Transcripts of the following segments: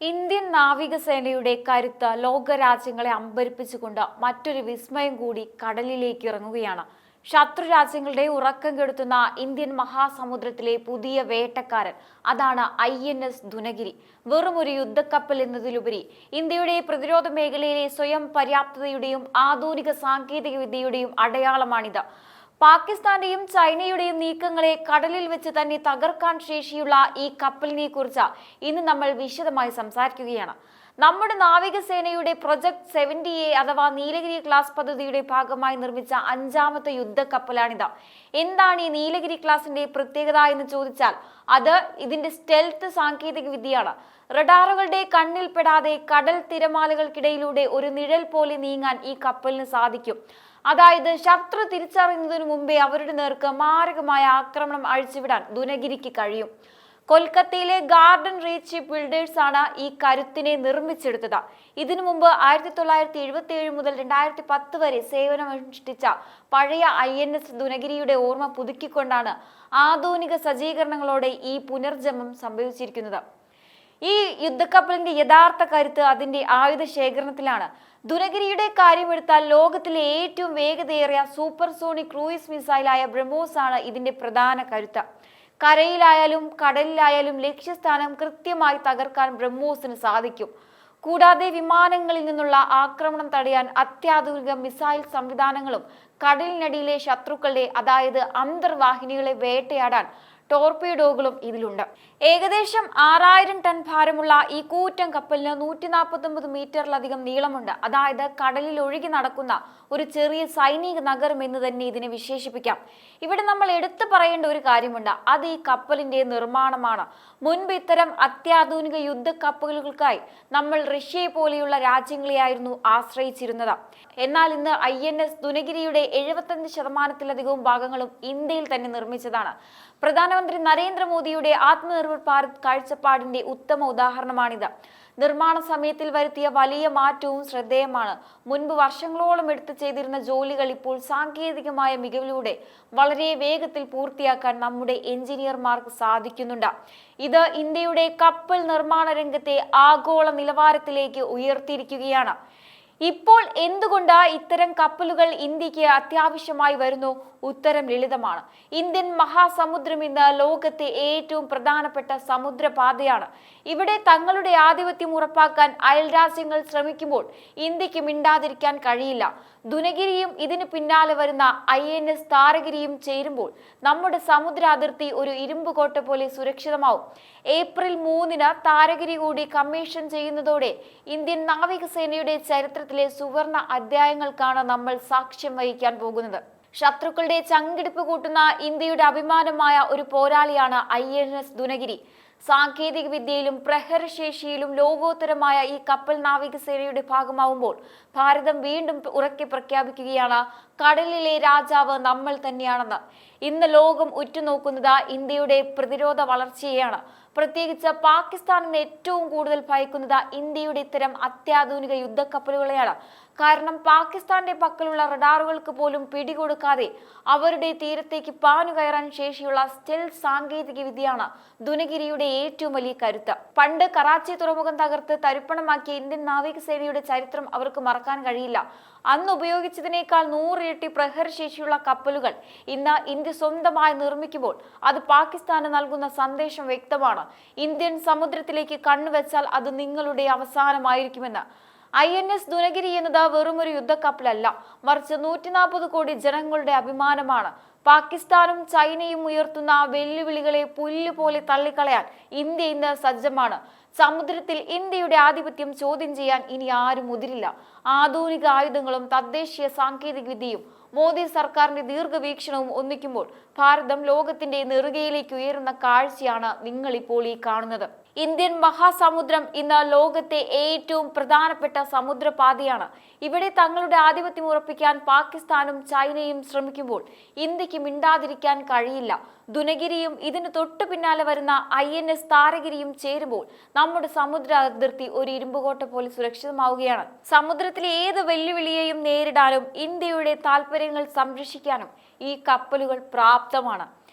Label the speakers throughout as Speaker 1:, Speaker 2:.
Speaker 1: Indian നാവികസേനയുടെ കരുത്ത് ലോകരാജ്യങ്ങളെ അമ്പരപ്പിച്ചുകൊണ്ട് മറ്റൊരു വിസ്മയം കൂടി കടലിലേക്ക് ഇറങ്ങുകയാണ്. ശത്രു രാജ്യങ്ങളുടെ ഉറക്കം കെടുത്തുന്ന ഇന്ത്യൻ മഹാസമുദ്രത്തിലെ പുതിയ വേട്ടക്കാരൻ, അതാണ് INS ദുനഗിരി. വെറും ഒരു യുദ്ധക്കപ്പൽ എന്നതിലുപരി ഇന്ത്യയുടെ പ്രതിരോധ മേഖലയിലെ സ്വയം പര്യാപ്തതയുടെയും ആധുനിക സാങ്കേതിക വിദ്യയുടെയും അടയാളമാണിത്. പാകിസ്ഥാന്റെയും ചൈനയുടെയും നീക്കങ്ങളെ കടലിൽ വെച്ച് തന്നെ തകർക്കാൻ ശേഷിയുള്ള ഈ കപ്പലിനെ കുറിച്ച് ഇന്ന് നമ്മൾ വിശദമായി സംസാരിക്കുകയാണ്. നമ്മുടെ നാവികസേനയുടെ പ്രൊജക്ട് 70A അഥവാ നീലഗിരി ക്ലാസ് പദ്ധതിയുടെ ഭാഗമായി നിർമ്മിച്ച 5ാമത്തെ യുദ്ധക്കപ്പലാണിത്. എന്താണ് ഈ നീലഗിരി ക്ലാസിന്റെ പ്രത്യേകത എന്ന് ചോദിച്ചാൽ അത് ഇതിന്റെ സ്റ്റെൽത്ത് സാങ്കേതിക വിദ്യയാണ്. റഡാറുകളുടെ കണ്ണിൽപ്പെടാതെ കടൽ തിരമാലകൾക്കിടയിലൂടെ ഒരു നിഴൽ പോലെ നീങ്ങാൻ ഈ കപ്പലിന് സാധിക്കും. അതായത് ശത്രു തിരിച്ചറിയുന്നതിനു മുമ്പേ അവരുടെ നേർക്ക് മാരകമായ ആക്രമണം അഴിച്ചുവിടാൻ ദുനഗിരിക്ക് കഴിയും. കൊൽക്കത്തയിലെ ഗാർഡൻ റീച്ച് ഷിപ്പ് ബിൽഡേഴ്സ് ആണ് ഈ കരുത്തിനെ നിർമ്മിച്ചെടുത്തത്. ഇതിനു മുമ്പ് 1977 മുതൽ 2010 വരെ സേവനമനുഷ്ഠിച്ച പഴയ INS ദുനഗിരിയുടെ ഓർമ്മ പുതുക്കിക്കൊണ്ടാണ് ആധുനിക സജ്ജീകരണങ്ങളോടെ ഈ പുനർജന്മം സംഭവിച്ചിരിക്കുന്നത്. ഈ യുദ്ധക്കപ്പലിന്റെ യഥാർത്ഥ കരുത്ത് അതിന്റെ ആയുധ ശേഖരണത്തിലാണ്. ദുനഗിരിയുടെ കാര്യമെടുത്താൽ ലോകത്തിലെ ഏറ്റവും വേഗതയേറിയ സൂപ്പർസോണിക് ക്രൂയിസ് മിസൈലായ ബ്രഹ്മോസ് ആണ് ഇതിന്റെ പ്രധാന കരുത്ത്. കരയിലായാലും കടലിലായാലും ലക്ഷ്യസ്ഥാനം കൃത്യമായി തകർക്കാൻ ബ്രഹ്മോസിന് സാധിക്കും. കൂടാതെ വിമാനങ്ങളിൽ നിന്നുള്ള ആക്രമണം തടയാൻ അത്യാധുനിക മിസൈൽ സംവിധാനങ്ങളും കടലിനടിയിലെ ശത്രുക്കളുടെ അതായത് അന്തർവാഹിനികളെ വേട്ടയാടാൻ ടോർപീഡോകളും ഇതിലുണ്ട്. ഏകദേശം 6000 ടൺ ഭാരമുള്ള ഈ കൂറ്റൻ കപ്പലിന് 149 മീറ്ററിലധികം നീളമുണ്ട്. അതായത് കടലിൽ ഒഴുകി നടക്കുന്ന ഒരു ചെറിയ സൈനിക നഗരം എന്ന് തന്നെ ഇതിനെ വിശേഷിപ്പിക്കാം. ഇവിടെ നമ്മൾ എടുത്തു പറയേണ്ട ഒരു കാര്യമുണ്ട്, അത് ഈ കപ്പലിന്റെ നിർമ്മാണമാണ്. മുൻപ് ഇത്തരം അത്യാധുനിക യുദ്ധ കപ്പലുകൾക്കായി നമ്മൾ റഷ്യയെ പോലെയുള്ള രാജ്യങ്ങളെയായിരുന്നു ആശ്രയിച്ചിരുന്നത്. എന്നാൽ ഇന്ന് INS ദുനഗിരിയുടെ 75% ഭാഗങ്ങളും ഇന്ത്യയിൽ തന്നെ നിർമ്മിച്ചതാണ്. പ്രധാനമന്ത്രി നരേന്ദ്രമോദിയുടെ ആത്മനിർഭർ ഭാരത് കാഴ്ചപ്പാടിന്റെ ഉത്തമ ഉദാഹരണമാണിത്. നിർമ്മാണ സമയത്തിൽ വരുത്തിയ വലിയ മാറ്റവും ശ്രദ്ധേയമാണ്. മുൻപ് വർഷങ്ങളോളം എടുത്തു ചെയ്തിരുന്ന ജോലികൾ ഇപ്പോൾ സാങ്കേതികമായ മികവിലൂടെ വളരെ വേഗത്തിൽ പൂർത്തിയാക്കാൻ നമ്മുടെ എഞ്ചിനീയർമാർക്ക് സാധിക്കുന്നുണ്ട്. ഇത് ഇന്ത്യയുടെ കപ്പൽ നിർമ്മാണ രംഗത്തെ ആഗോള നിലവാരത്തിലേക്ക് ഉയർത്തിയിരിക്കുകയാണ്. ഇപ്പോൾ എന്തുകൊണ്ട് ഇത്തരം കപ്പലുകൾ ഇന്ത്യക്ക് അത്യാവശ്യമായി വരുന്നു? ഉത്തരം ലളിതമാണ്. ഇന്ത്യൻ മഹാസമുദ്രം ഇന്ന് ലോകത്തെ ഏറ്റവും പ്രധാനപ്പെട്ട സമുദ്രപാതയാണ്. ഇവിടെ തങ്ങളുടെ ആധിപത്യം ഉറപ്പാക്കാൻ അയൽരാജ്യങ്ങൾ ശ്രമിക്കുമ്പോൾ ഇന്ത്യക്ക് മിണ്ടാതിരിക്കാൻ കഴിയില്ല. ദുനഗിരിയും ഇതിന് പിന്നാലെ വരുന്ന INS താരഗിരിയും ചേരുമ്പോൾ നമ്മുടെ സമുദ്ര അതിർത്തി ഒരു ഇരുമ്പുകോട്ട പോലെ സുരക്ഷിതമാവും. ഏപ്രിൽ 3-ന് താരഗിരി കൂടി കമ്മീഷൻ ചെയ്യുന്നതോടെ ഇന്ത്യൻ നാവികസേനയുടെ ചരിത്രത്തിലെ സുവർണ അധ്യായങ്ങൾക്കാണ് നമ്മൾ സാക്ഷ്യം വഹിക്കാൻ പോകുന്നത്. ശത്രുക്കളുടെ ചങ്കിടിപ്പ് കൂട്ടുന്ന ഇന്ത്യയുടെ അഭിമാനമായ ഒരു പോരാളിയാണ് INS ദുനഗിരി. സാങ്കേതിക വിദ്യയിലും പ്രഹരശേഷിയിലും ലോകോത്തരമായ ഈ കപ്പൽ നാവികസേനയുടെ ഭാഗമാവുമ്പോൾ ഭാരതം വീണ്ടും ഉറക്കെ പ്രഖ്യാപിക്കുകയാണ്, കടലിലെ രാജാവ് നമ്മൾ തന്നെയാണെന്ന്. ഇന്ന് ലോകം ഉറ്റുനോക്കുന്നത് ഇന്ത്യയുടെ പ്രതിരോധ വളർച്ചയെയാണ്. പ്രത്യേകിച്ച് പാകിസ്ഥാനിന് ഏറ്റവും കൂടുതൽ ഭയക്കുന്നത് ഇന്ത്യയുടെ ഇത്തരം അത്യാധുനിക യുദ്ധക്കപ്പലുകളെയാണ്. കാരണം പാകിസ്ഥാന്റെ പക്കലുള്ള റഡാറുകൾക്ക് പോലും പിടികൊടുക്കാതെ അവരുടെ തീരത്തേക്ക് പാനുകയറാൻ ശേഷിയുള്ള സ്റ്റെൽത്ത് സാങ്കേതിക വിദ്യയാണ് ദുനഗിരിയുടെ ഏറ്റവും വലിയ കരുത്ത്. പണ്ട് കറാച്ചി തുറമുഖം തകർത്ത് തരിപ്പണമാക്കിയ ഇന്ത്യൻ നാവികസേനയുടെ ചരിത്രം അവർക്ക് മറക്കാൻ കഴിയില്ല. അന്ന് ഉപയോഗിച്ചതിനേക്കാൾ 100 ഇരട്ടി പ്രഹരശേഷിയുള്ള കപ്പലുകൾ ഇന്ന് ഇന്ത്യ സ്വന്തമായി നിർമ്മിക്കുമ്പോൾ അത് പാകിസ്ഥാന് നൽകുന്ന സന്ദേശം വ്യക്തമാണ്. ഇന്ത്യൻ സമുദ്രത്തിലേക്ക് കണ്ണുവെച്ചാൽ അത് നിങ്ങളുടെ അവസാനമായിരിക്കുമെന്ന്. INS ദുനഗിരി എന്നത് വെറും ഒരു യുദ്ധക്കപ്പലല്ല, മറിച്ച് 140 കോടി ജനങ്ങളുടെ അഭിമാനമാണ്. പാകിസ്ഥാനും ചൈനയും ഉയർത്തുന്ന വെല്ലുവിളികളെ പുല്ലുപോലെ തള്ളിക്കളയാൻ ഇന്ത്യ ഇന്ന് സജ്ജമാണ്. സമുദ്രത്തിൽ ഇന്ത്യയുടെ ആധിപത്യം ചോദ്യം ചെയ്യാൻ ഇനി ആരും മുതിരില്ല. ആധുനിക ആയുധങ്ങളും തദ്ദേശീയ സാങ്കേതിക വിദ്യയും മോദി സർക്കാരിന്റെ ദീർഘവീക്ഷണവും ഒന്നിക്കുമ്പോൾ ഭാരതം ലോകത്തിന്റെ നെറുകയിലേക്ക് ഉയരുന്ന കാഴ്ചയാണ് നിങ്ങളിപ്പോൾ ഈ കാണുന്നത്. ഇന്ത്യൻ മഹാസമുദ്രം ഇന്ന് ലോകത്തെ ഏറ്റവും പ്രധാനപ്പെട്ട സമുദ്രപാതയാണ്. ഇവിടെ തങ്ങളുടെ ആധിപത്യം ഉറപ്പിക്കാൻ പാകിസ്ഥാനും ചൈനയും ശ്രമിക്കുമ്പോൾ ഇന്ത്യക്ക് മിണ്ടാതിരിക്കാൻ കഴിയില്ല. ദുനഗിരിയും ഇതിന് തൊട്ടു പിന്നാലെ വരുന്ന INS താരഗിരിയും ചേരുമ്പോൾ നമ്മുടെ സമുദ്ര അതിർത്തി ഒരു ഇരുമ്പുകോട്ട പോലെ സുരക്ഷിതമാവുകയാണ്. സമുദ്രത്തിലെ ഏത് വെല്ലുവിളിയെയും നേരിടാനും ഇന്ത്യയുടെ താൽപര്യങ്ങൾ സംരക്ഷിക്കാനും ഈ കപ്പലുകൾ പ്രാപ്തമാണ്.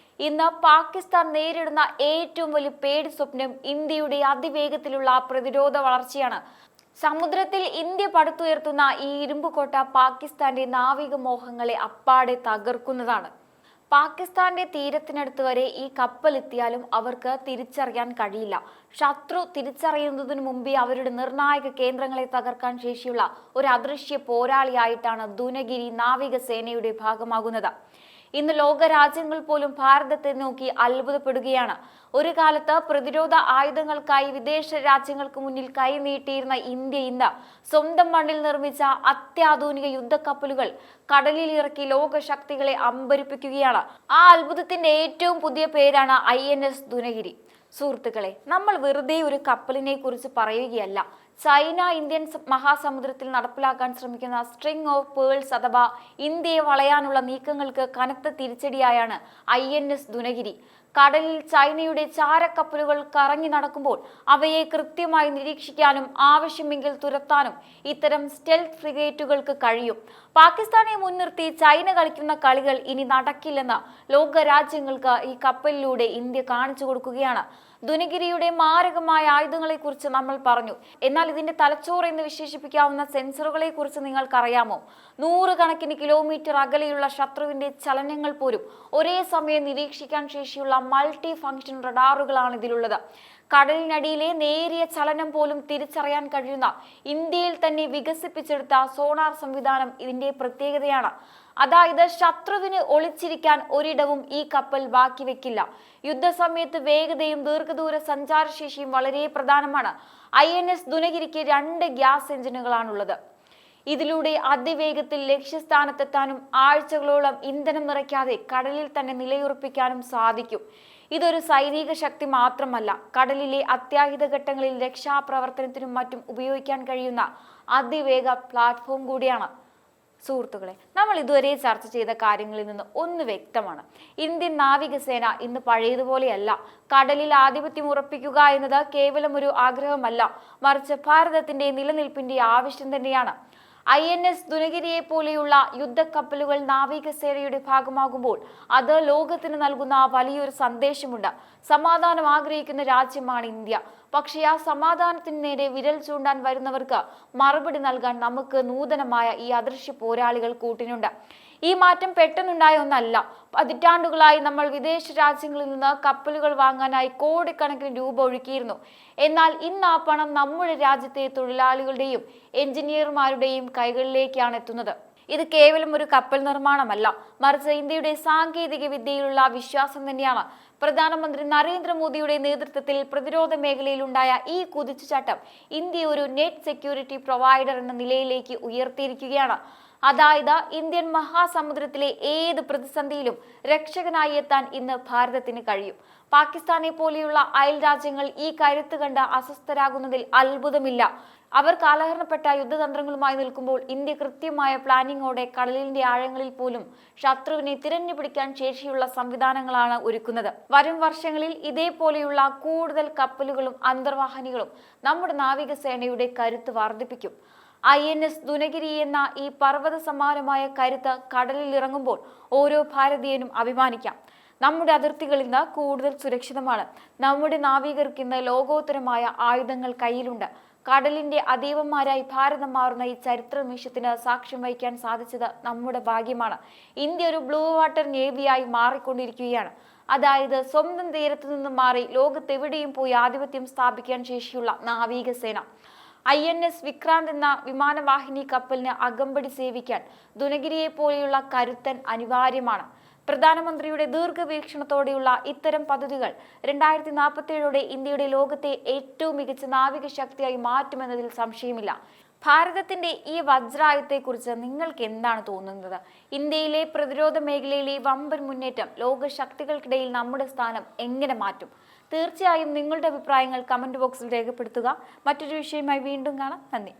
Speaker 1: ഇന്ന് പാകിസ്ഥാൻ നേരിടുന്ന ഏറ്റവും വലിയ പേടി സ്വപ്നം ഇന്ത്യയുടെ അതിവേഗത്തിലുള്ള പ്രതിരോധ വളർച്ചയാണ്. സമുദ്രത്തിൽ ഇന്ത്യ പടുത്തുയർത്തുന്ന ഈ ഇരുമ്പുകോട്ട പാകിസ്ഥാന്റെ നാവിക മോഹങ്ങളെ അപ്പാടെ തകർക്കുന്നതാണ്. പാകിസ്ഥാന്റെ തീരത്തിനടുത്ത് വരെ ഈ കപ്പൽ എത്തിയാലും അവർക്ക് തിരിച്ചറിയാൻ കഴിയില്ല. ശത്രു തിരിച്ചറിയുന്നതിന് മുമ്പേ അവരുടെ നിർണായക കേന്ദ്രങ്ങളെ തകർക്കാൻ ശേഷിയുള്ള ഒരു അദൃശ്യ പോരാളിയായിട്ടാണ് ദുനഗിരി നാവികസേനയുടെ ഭാഗമാകുന്നത്. ഇന്ന് ലോകരാജ്യങ്ങൾ പോലും ഭാരതത്തെ നോക്കി അത്ഭുതപ്പെടുകയാണ്. ഒരു കാലത്ത് പ്രതിരോധ ആയുധങ്ങൾക്കായി വിദേശ രാജ്യങ്ങൾക്ക് മുന്നിൽ കൈനീട്ടിയിരുന്ന ഇന്ത്യ ഇന്ന് സ്വന്തം മണ്ണിൽ നിർമ്മിച്ച അത്യാധുനിക യുദ്ധക്കപ്പലുകൾ കടലിൽ ഇറക്കി ലോകശക്തികളെ അമ്പരിപ്പിക്കുകയാണ്. ആ അത്ഭുതത്തിന്റെ ഏറ്റവും പുതിയ പേരാണ് INS ദുനഗിരി. സുഹൃത്തുക്കളെ, നമ്മൾ വെറുതെ ഒരു കപ്പലിനെ കുറിച്ച് പറയുകയല്ല. ചൈന ഇന്ത്യൻ മഹാസമുദ്രത്തിൽ നടപ്പിലാക്കാൻ ശ്രമിക്കുന്ന സ്ട്രിംഗ് ഓഫ് പേൾസ് അഥവാ ഇന്ത്യയെ വളയാനുള്ള നീക്കങ്ങൾക്ക് കനത്ത തിരിച്ചടിയായാണ് INS ദുനഗിരി. കടലിൽ ചൈനയുടെ ചാരക്കപ്പലുകൾ കറങ്ങി നടക്കുമ്പോൾ അവയെ കൃത്യമായി നിരീക്ഷിക്കാനും ആവശ്യമെങ്കിൽ തുരത്താനും ഇത്തരം സ്റ്റെൽത്ത് ഫ്രിഗേറ്റുകൾക്ക് കഴിയും. പാകിസ്ഥാനെ മുൻനിർത്തി ചൈന കളിക്കുന്ന കളികൾ ഇനി നടക്കില്ലെന്ന് ലോകരാജ്യങ്ങൾക്ക് ഈ കപ്പലിലൂടെ ഇന്ത്യ കാണിച്ചു കൊടുക്കുകയാണ്. ദുനഗിരിയുടെ മാരകമായ ആയുധങ്ങളെ കുറിച്ച് നമ്മൾ പറഞ്ഞു. എന്നാൽ ഇതിന്റെ തലച്ചോറ് എന്ന് വിശേഷിപ്പിക്കാവുന്ന സെൻസറുകളെ കുറിച്ച് നിങ്ങൾക്കറിയാമോ? 100 കണക്കിന് കിലോമീറ്റർ അകലെയുള്ള ശത്രുവിന്റെ ചലനങ്ങൾ പോലും ഒരേ സമയം നിരീക്ഷിക്കാൻ ശേഷിയുള്ള മൾട്ടി ഫംഗ്ഷൻ റഡാറുകളാണ് ഇതിലുള്ളത്. കടലിനടിയിലെ നേരിയ ചലനം പോലും തിരിച്ചറിയാൻ കഴിയുന്ന ഇന്ത്യയിൽ തന്നെ വികസിപ്പിച്ചെടുത്ത സോണാർ സംവിധാനം ഇതിന്റെ പ്രത്യേകതയാണ്. അതായത് ശത്രുവിന് ഒളിച്ചിരിക്കാൻ ഒരിടവും ഈ കപ്പൽ ബാക്കി വെക്കില്ല. യുദ്ധസമയത്ത് വേഗതയും ദീർഘദൂര സഞ്ചാരശേഷിയും വളരെ പ്രധാനമാണ്. INS ദുനഗിരിക്ക് 2 ഗ്യാസ് എഞ്ചിനുകളാണുള്ളത്. ഇതിലൂടെ അതിവേഗത്തിൽ ലക്ഷ്യസ്ഥാനത്തെത്താനും ആഴ്ചകളോളം ഇന്ധനം നിറയ്ക്കാതെ കടലിൽ തന്നെ നിലയുറപ്പിക്കാനും സാധിക്കും. ഇതൊരു സൈനിക ശക്തി മാത്രമല്ല, കടലിലെ അത്യാഹിത ഘട്ടങ്ങളിൽ രക്ഷാപ്രവർത്തനത്തിനും മറ്റും ഉപയോഗിക്കാൻ കഴിയുന്ന അതിവേഗ പ്ലാറ്റ്ഫോം കൂടിയാണ്. സുഹൃത്തുക്കളെ, നമ്മൾ ഇതുവരെ ചർച്ച ചെയ്ത കാര്യങ്ങളിൽ നിന്ന് ഒന്ന് വ്യക്തമാണ്. ഇന്ത്യൻ നാവികസേന ഇന്ന് പഴയതുപോലെയല്ല. കടലിൽ ആധിപത്യം ഉറപ്പിക്കുക എന്നത് കേവലം ഒരു ആഗ്രഹമല്ല, മറിച്ച് ഭാരതത്തിന്റെ നിലനിൽപ്പിന്റെ ആവശ്യം തന്നെയാണ്. INS ദുനഗിരിയെ പോലെയുള്ള യുദ്ധക്കപ്പലുകൾ നാവികസേനയുടെ ഭാഗമാകുമ്പോൾ അത് ലോകത്തിന് നൽകുന്ന വലിയൊരു സന്ദേശമുണ്ട്. സമാധാനം ആഗ്രഹിക്കുന്ന രാജ്യമാണ് ഇന്ത്യ. പക്ഷേ ആ സമാധാനത്തിന് നേരെ വിരൽ ചൂണ്ടാൻ വരുന്നവർക്ക് മറുപടി നൽകാൻ നമുക്ക് നൂതനമായ ഈ അദൃശ്യ പോരാളികൾ കൂട്ടിനുണ്ട്. ഈ മാറ്റം പെട്ടെന്നുണ്ടായ ഒന്നല്ല. പതിറ്റാണ്ടുകളായി നമ്മൾ വിദേശ രാജ്യങ്ങളിൽ നിന്ന് കപ്പലുകൾ വാങ്ങാനായി കോടിക്കണക്കിന് രൂപ ഒഴുക്കിയിരുന്നു. എന്നാൽ ഇന്ന് ആ പണം നമ്മുടെ രാജ്യത്തെ തൊഴിലാളികളുടെയും എഞ്ചിനീയർമാരുടെയും കൈകളിലേക്കാണ് എത്തുന്നത്. ഇത് കേവലം ഒരു കപ്പൽ നിർമ്മാണമല്ല, മറിച്ച് ഇന്ത്യയുടെ സാങ്കേതിക വിദ്യയിലുള്ള വിശ്വാസം തന്നെയാണ്. പ്രധാനമന്ത്രി നരേന്ദ്രമോദിയുടെ നേതൃത്വത്തിൽ പ്രതിരോധ മേഖലയിലുണ്ടായ ഈ കുതിച്ചുചാട്ടം ഇന്ത്യയെ ഒരു നെറ്റ് സെക്യൂരിറ്റി പ്രൊവൈഡർ എന്ന നിലയിലേക്ക് ഉയർത്തിയിരിക്കുകയാണ്. അതായത് ഇന്ത്യൻ മഹാസമുദ്രത്തിലെ ഏത് പ്രതിസന്ധിയിലും രക്ഷകനായി എത്താൻ ഇന്ന് ഭാരതത്തിന് കഴിയും. പാകിസ്ഥാനെ പോലെയുള്ള അയൽ രാജ്യങ്ങൾ ഈ കരുത്ത് കണ്ട് അസ്വസ്ഥരാകുന്നതിൽ അത്ഭുതമില്ല. അവർ കാലഹരണപ്പെട്ട യുദ്ധതന്ത്രങ്ങളുമായി നിൽക്കുമ്പോൾ ഇന്ത്യ കൃത്യമായ പ്ലാനിങ്ങോടെ കടലിന്റെ ആഴങ്ങളിൽ പോലും ശത്രുവിനെ തിരഞ്ഞു പിടിക്കാൻ ശേഷിയുള്ള സംവിധാനങ്ങളാണ് ഒരുക്കുന്നത്. വരും വർഷങ്ങളിൽ ഇതേപോലെയുള്ള കൂടുതൽ കപ്പലുകളും അന്തർവാഹിനികളും നമ്മുടെ നാവികസേനയുടെ കരുത്ത് വർദ്ധിപ്പിക്കും. INS ദുനഗിരി എന്ന ഈ പർവ്വത സമാനമായ കരുത്ത് കടലിൽ ഇറങ്ങുമ്പോൾ ഓരോ ഭാരതീയനും അഭിമാനിക്കാം. നമ്മുടെ അതിർത്തികൾ ഇന്ന് കൂടുതൽ സുരക്ഷിതമാണ്. നമ്മുടെ നാവികർക്ക് ഇന്ന് ലോകോത്തരമായ ആയുധങ്ങൾ കയ്യിലുണ്ട്. കടലിന്റെ അതീവന്മാരായി ഭാരതം മാറുന്ന ഈ ചരിത്ര നിമിഷത്തിന് സാക്ഷ്യം വഹിക്കാൻ സാധിച്ചത് നമ്മുടെ ഭാഗ്യമാണ്. ഇന്ത്യ ഒരു ബ്ലൂ വാട്ടർ നേവിയായി മാറിക്കൊണ്ടിരിക്കുകയാണ്. അതായത് സ്വന്തം തീരത്തു നിന്നും മാറി ലോകത്തെവിടെയും പോയി ആധിപത്യം സ്ഥാപിക്കാൻ ശേഷിയുള്ള നാവികസേന. INS വിക്രാന്ത് എന്ന വിമാനവാഹിനി കപ്പലിന് അകമ്പടി സേവിക്കാൻ ദുനഗിരിയെ പോലെയുള്ള കരുത്തൻ അനിവാര്യമാണ്. പ്രധാനമന്ത്രിയുടെ ദീർഘവീക്ഷണത്തോടെയുള്ള ഇത്തരം പദ്ധതികൾ 2047 ഇന്ത്യയുടെ ലോകത്തെ ഏറ്റവും മികച്ച നാവിക ശക്തിയായി മാറ്റുമെന്നതിൽ സംശയമില്ല. ഭാരതത്തിന്റെ ഈ വജ്രായുധത്തെക്കുറിച്ച് നിങ്ങൾക്ക് എന്താണ് തോന്നുന്നത്? ഇന്ത്യയിലെ പ്രതിരോധ മേഖലയിലെ വമ്പൻ മുന്നേറ്റം ലോക ശക്തികൾക്കിടയിൽ നമ്മുടെ സ്ഥാനം എങ്ങനെ മാറ്റും? തീർച്ചയായും നിങ്ങളുടെ അഭിപ്രായങ്ങൾ കമന്റ് ബോക്സിൽ രേഖപ്പെടുത്തുക. മറ്റൊരു വിഷയമായി വീണ്ടും കാണാം. നന്ദി.